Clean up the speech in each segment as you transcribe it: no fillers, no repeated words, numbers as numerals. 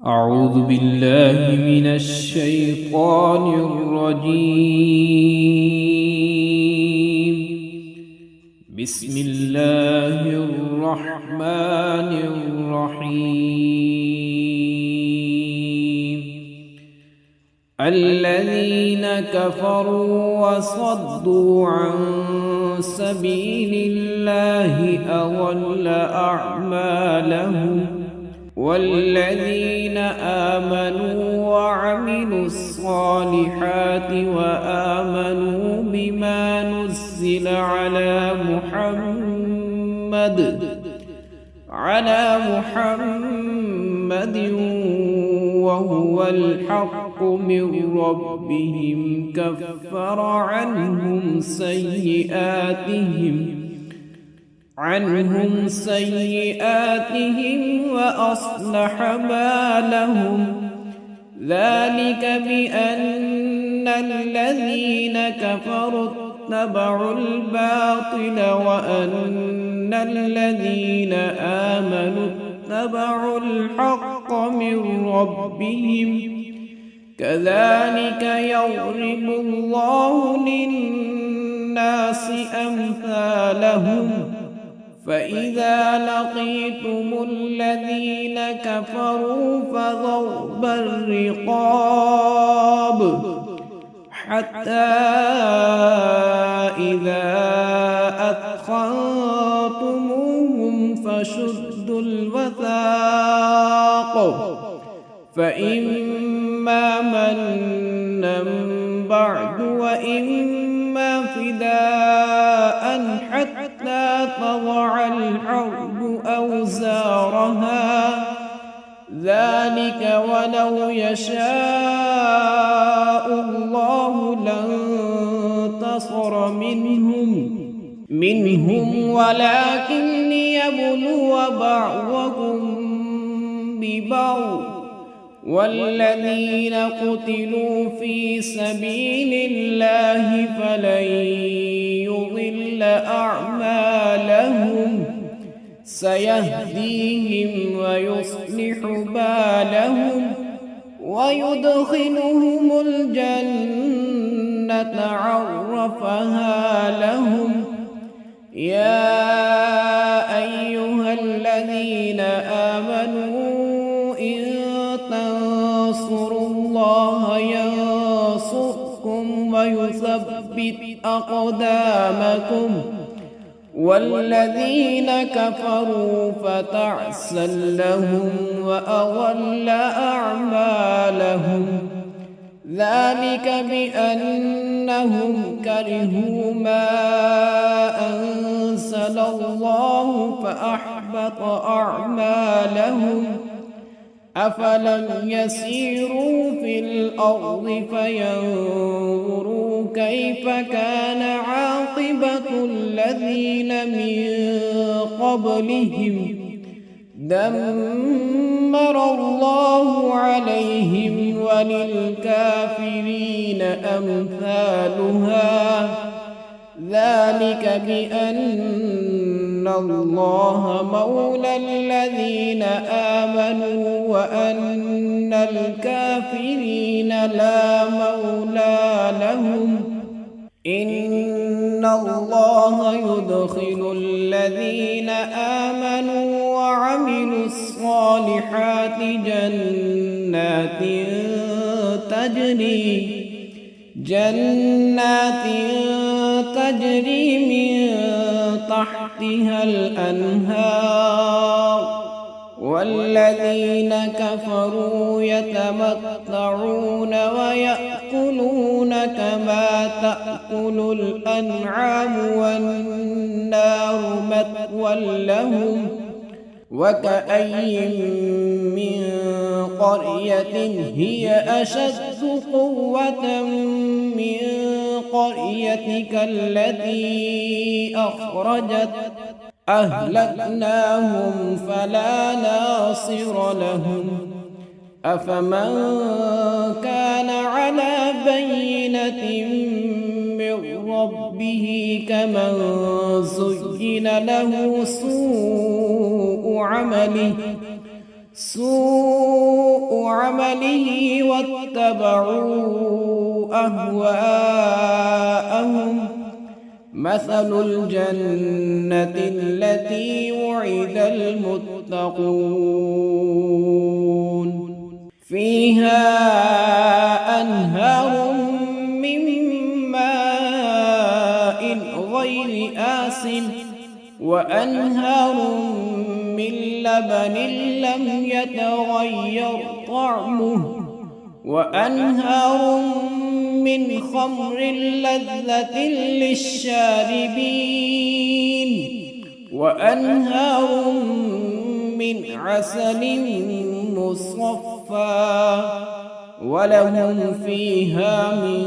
أعوذ بالله من الشيطان الرجيم. بسم الله الرحمن الرحيم. الذين كفروا وصدوا عن سبيل الله أضل أعمالهم، والذين آمنوا وعملوا الصالحات وآمنوا بما نزل على محمد وهو الحق من ربهم كفر عنهم سيئاتهم وأصلح بالهم. ذلك بأن الذين كفروا اتبعوا الباطل وأن الذين آمنوا اتبعوا الحق من ربهم. كذلك يضرب الله للناس أمثالهم. فإذا لقيتم الذين كفروا فضرب الرقاب حتى إذا أثخنتموهم فشدوا الوثاق، فإما منا بعد وإما فداء حتى تضع الحرب أوزارها. ذلك ولو يشاء الله لانتصر منهم ولكن ليبلو بعضكم ببعض. والذين قتلوا في سبيل الله فلن يضل أعمالهم، سيهديهم ويصلح بالهم ويدخلهم الجنة عرفها لهم. يا أيها الذين آمنوا إن تنصروا الله ينصركم ويثبت أقدامكم. والذين كفروا فتعسا لهم وأضل أعمالهم. ذلك بأنهم كرهوا ما أنزل الله فأحبط أعمالهم. أفلم يسيروا في الأرض فينظروا كيف كان عاقبة الذين من قبلهم. دمر الله عليهم وللكافرين أمثالها. ذلك بأن الله مولى الذين آمنوا وأن الكافرين لا مولى لهم. إن الله يدخل الذين آمنوا وعملوا الصالحات جنات تجري من تحتها الأنهار. والذين كفروا يتمتعون ويأكلون كما تأكل الأنعام والنار مثوى لهم. وكأي من قرية هي أشد قوة من قريتك التي أخرجت أهلكناهم فلا ناصر لهم. أفمن كان على بينة من ربه كمن زين له سوء اتبعوا أهواءهم مثل الجنة التي وعد المتقون فيها أنهار من ماء غير آسن وأنهار من لبن لم يتغير طعمه وأنهار من خمر لذة للشاربين وأنهار من عسل مصفى ولهم فيها من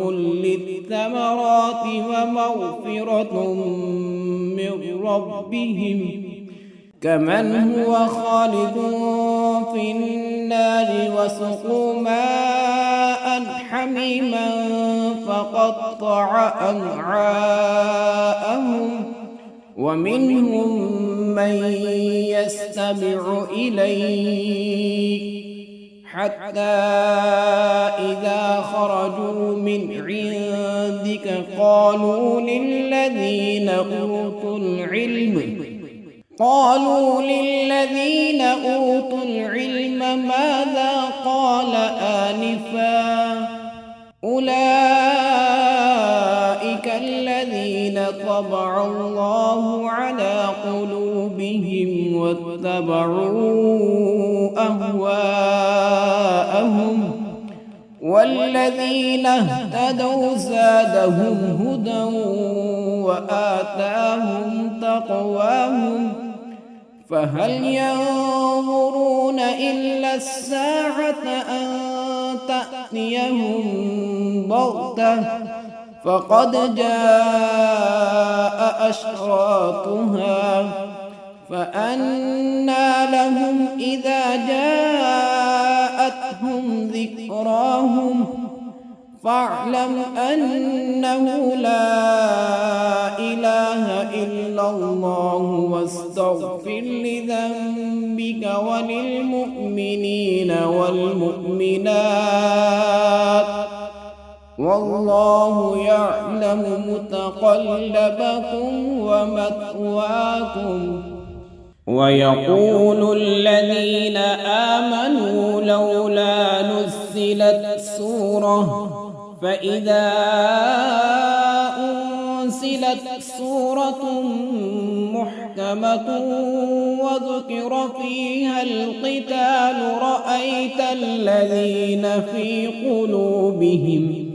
كل الثمرات ومغفرة من ربهم كمن هو خالد في النار وسقوا ماء حميما فقطع أمعاءهم ومنهم من يستمع إليك حتى إذا خرجوا من عندك قالوا للذين أوتوا العلم ماذا قال آنفا أولئك الذين طبع الله على قلوبهم واتبعوا أهواءهم والذين اهتدوا زادهم هدى وآتاهم تقواهم فهل ينظرون إلا الساعة أن تأتيهم بغتة فقد جاء أشراطها فأنى لهم إذا جاءتهم ذكراهم فاعلم أنه لا إله إلا الله واستغفر لذنبك وللمؤمنين والمؤمنات والله يعلم متقلبكم ومثواكم ويقول الذين آمنوا لولا نزلت سورة فإذا أنزلت سورة محكمة وذكر فيها القتال رأيت الذين في قلوبهم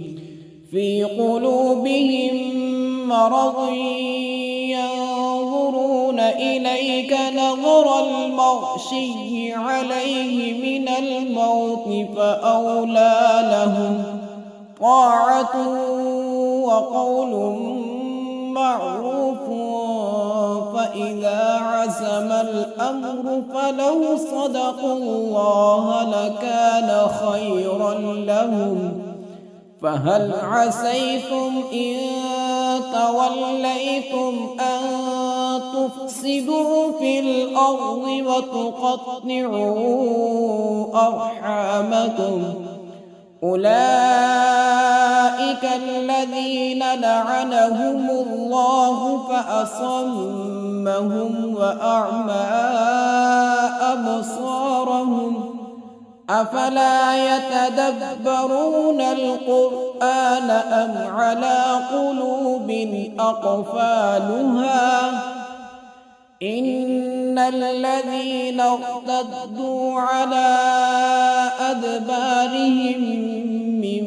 مرض ينظرون إليك نظر المغشي عليه من الموت فأولى لهم طاعة وقول معروف فإذا عزم الأمر فلو صدقوا الله لكان خيرا لهم فهل عسيتم إن توليتم أن تفسدوا في الأرض وتقطعوا أرحامكم أولئك الذين لعنهم الله فأصمهم وأعمى أبصارهم أفلا يتدبرون القرآن أم على قلوب أقفالها إن الذين ارتدوا على أدبارهم من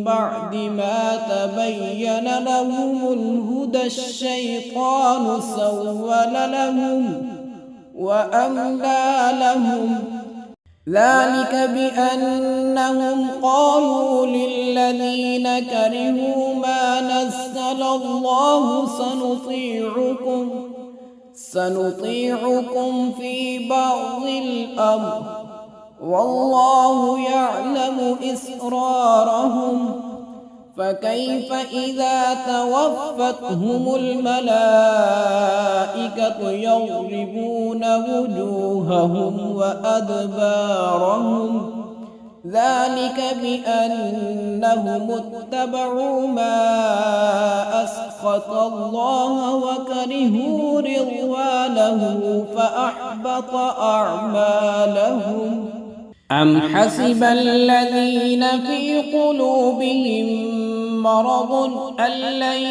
بعد ما تبين لهم الهدى الشيطان سول لهم وأملى لهم ذلك بأنهم قالوا للذين كرهوا ما نزل الله سنطيعكم في بعض الأمر والله يعلم إسرارهم فكيف إذا توفتهم الملائكة يضربون وجوههم وأدبارهم ذلك بأنهم اتبعوا ما أسخط الله وكرهوا رضوانه فأحبط أعمالهم. أم حسب الذين في قلوبهم مرض أن لن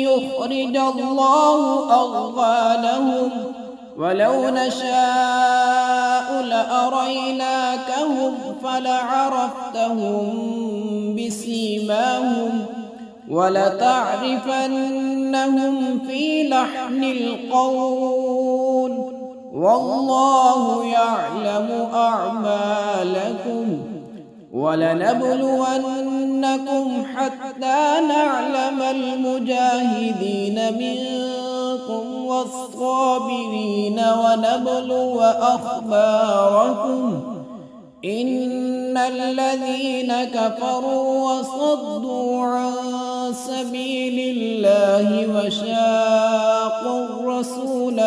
يخرج الله أضغانهم ولو نشاء لأريناكهم فلعرفتهم بسيماهم ولتعرفنهم في لحن القول والله يعلم أعمالكم ولنبلونكم حتى نعلم المجاهدين منكم والصابرين ونبلو أخباركم إن الذين كفروا وصدوا عن سبيل الله وشاقوا الرسول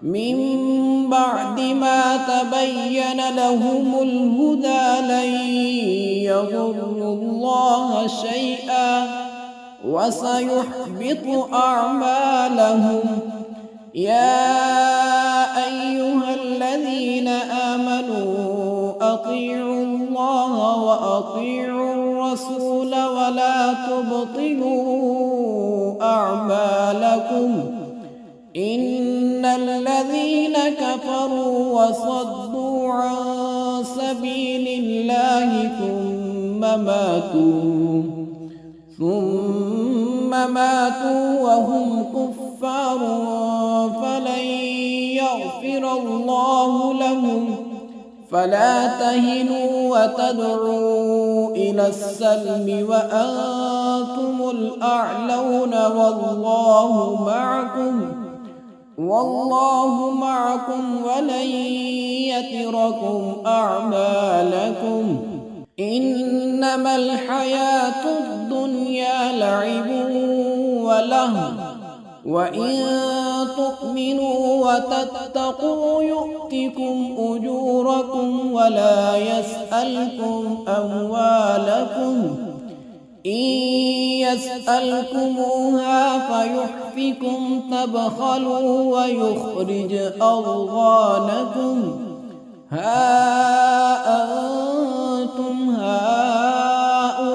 من بعد ما تبين لهم الهدى لن يضروا الله شيئا وسيحبط أعمالهم. يا أيها الذين آمنوا أطيعوا الله وأطيعوا الرسول ولا تبطلوا أعمالكم إن الذين كفروا وصدوا عن سبيل الله ثم ماتوا وهم كفار فلن يغفر الله لهم. فلا تهنوا وتدعوا إلى السلم وأنتم الأعلون والله معكم ولن يتركم أعمالكم. إنما الحياة الدنيا لعب ولهو وإن تؤمنوا وتتقوا يؤتكم أجوركم ولا يسألكم أموالكم إن يسألكموها فيحفكم تبخلوا ويخرج أضغانكم. ها أنتم هؤلاء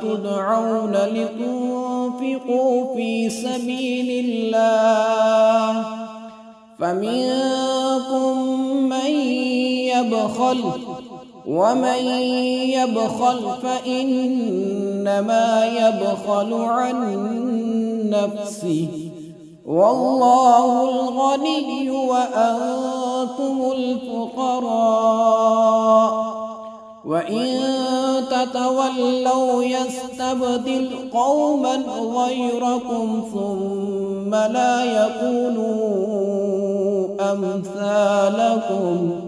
تدعون لتنفقوا في سبيل الله فمنكم من يبخل ومن يبخل فإنما يبخل عن نفسه والله الغني وأنتم الفقراء وإن تتولوا يستبدل قوما غيركم ثم لا يكونوا أمثالكم.